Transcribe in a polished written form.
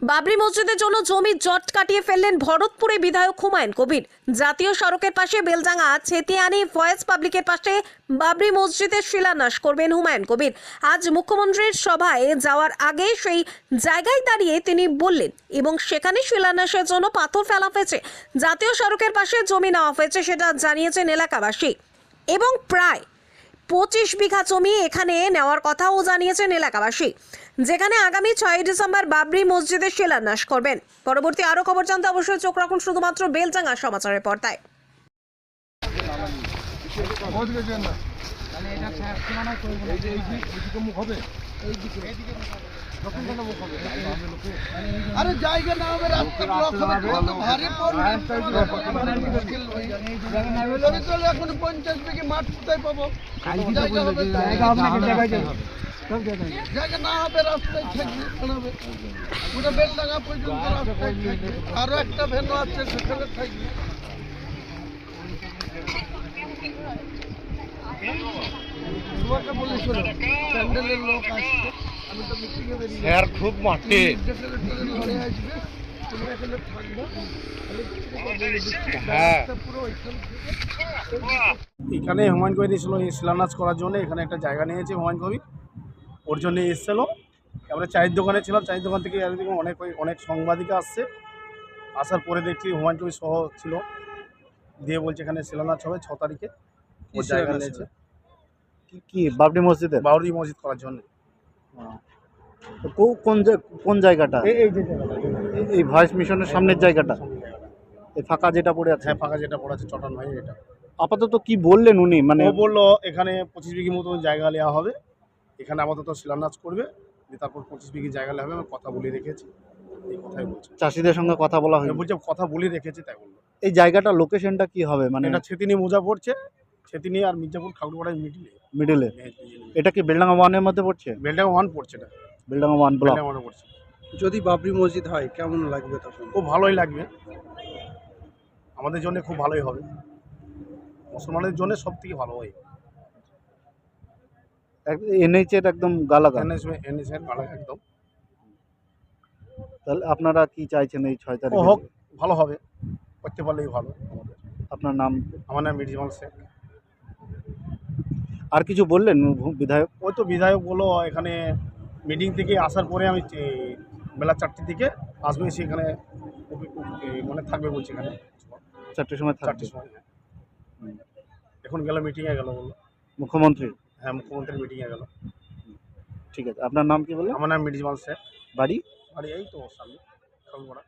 বাবরি মসজিদের জন্য জমি জট কাটিয়ে ফেললেন ভরতপুরে বিধায়ক হুমায়ুন কবির। জাতীয় সড়কের পাশে বেলডাঙ্গা ছেতিয়ানি ফয়েজ পাবলিকের পাশে বাবরি মসজিদের শিলান্যাস করবেন হুমায়ুন কবির। আজ মুখ্যমন্ত্রীর সভায় যাওয়ার আগে সেই জায়গায় দাঁড়িয়ে তিনি বললেন এবং সেখানে শিলান্যাসের জন্য পাথর ফেলা হয়েছে। জাতীয় সড়কের পাশে জমি নেওয়া হয়েছে সেটা জানিয়েছেন এলাকাবাসী এবং প্রায় 25 বিঘা জমি এখানে নেওয়ার কথাও জানিয়েছেন এলাকাবাসী, যেখানে আগামী 6 ডিসেম্বর বাবরি মসজিদের শিলান্যাস করবেন। পরবর্তী আরো খবর জানতে অবশ্যই চোখ রাখুন শুধুমাত্র বেলডাঙ্গা সমাচারের পর্দায়। আরে জায়গা না হবে, রাস্তা ব্লক হবে, কত ভারী পড়বে। এখন 50 বিঘে মাঠ কোথায় পাবো? জায়গা হবে, জায়গা না হবে, রাস্তায় থাকবে, পুরো বেলডাঙ্গা পর্যন্ত রাস্তায় থাকবে। আরো একটা ভেন্যু আছে সেখানে থাকবে। তোমাকে বলি শোনো, প্যান্ডেলের লোক আসছে, আমি তো মিটিংয়ে বেরিয়ে স্যার খুব মাঠে ঘরে আসবে, তোমরা এখানে থাকবে। হ্যাঁ পুরো ওইখান এখানে হুমায়ুন কবির এসেছিল এই শিলান্যাস করার জন্য। এখানে একটা জায়গা নিয়েছে হুমায়ুন কবির, ওর জন্য এসেছিলো। আমরা চায়ের দোকানে ছিলাম, চায়ের দোকান থেকে অনেক সাংবাদিক আসছে। আসার পরে দেখছি হুমায়ুন কবির সহ ছিল, দিয়ে বলছে এখানে শিলান্যাস হবে 6 তারিখে। ওর জায়গা নিয়েছে কি বাবরি মসজিদের বাবরি মসজিদ করার জন্য। কোন জায়গাটা? এই যে জায়গাটা, এই ভয়েস মিশনের সামনের জায়গাটা, এই ফাঁকা যেটা পড়ে আছে। হ্যাঁ ফাঁকা যেটা পড়ে আছে চটান ভাই, এটা আপাতত কি বললেন উনি? মানে ও বললো এখানে 25 বিঘি মতো জায়গা নেওয়া হবে, এখানে আপাতত শিলান্যাস করবে, দিয়ে তারপর 25 বিঘি জায়গা নেওয়া হবে। আমি কথা বলে রেখেছি, এই কথাই বলছি। চাষিদের সঙ্গে কথা বলা হয়? বলছে কথা বলে রেখেছি, তাই বললো। এই জায়গাটা লোকেশনটা কি হবে? মানে এটা ছেতিনি মোজা পড়ছে, ছেতিনি আর মির্জাপুর খাগড়াপাড়ায় মিডলে। এটা কি বেলডাঙ্গা 1-এর মধ্যে পড়ছে? বেলডাঙ্গা 1 পড়ছে, এটা বেলডাঙ্গা 1 ব্লক। বেলডাঙ্গা 1 পড়ছে। যদি বাবরি মসজিদ হয় কেমন লাগবে তখন? খুব ভালোই লাগবে, আমাদের জন্য খুব ভালোই হবে, মুসলমানের জন্য সব থেকে ভালো হয়। এনএইচ এর একদম গালাগা। এনএসএর ভালো একদম। তাহলে আপনারা কি চাইছেন এই 6 ও তারিখে? হোক, ভালো হবে, করতে পারলেই ভালো আমাদের। আপনার নাম? আমার নাম মির্জামাল শেখ। আর কিছু বললেন বিধায়ক? ওই তো বিধায়ক বললো এখানে মিটিং থেকে আসার পরে আমি বেলা 4টের দিকে আসবে, সেখানে মানে থাকবে বলছে এখানে 4টের সময় থাকবে। 4টের সময়। এখন গেল মিটিংয়ে গেল বললো। মুখ্যমন্ত্রী? হ্যাঁ মুখ্যমন্ত্রীর মিটিংয়ে গেল। ঠিক আছে, আপনার নাম কি বললেন? আমার নাম মির্জামাল শেখ। বাড়ি? আর এই তো সামনে খাগড়াপাড়া।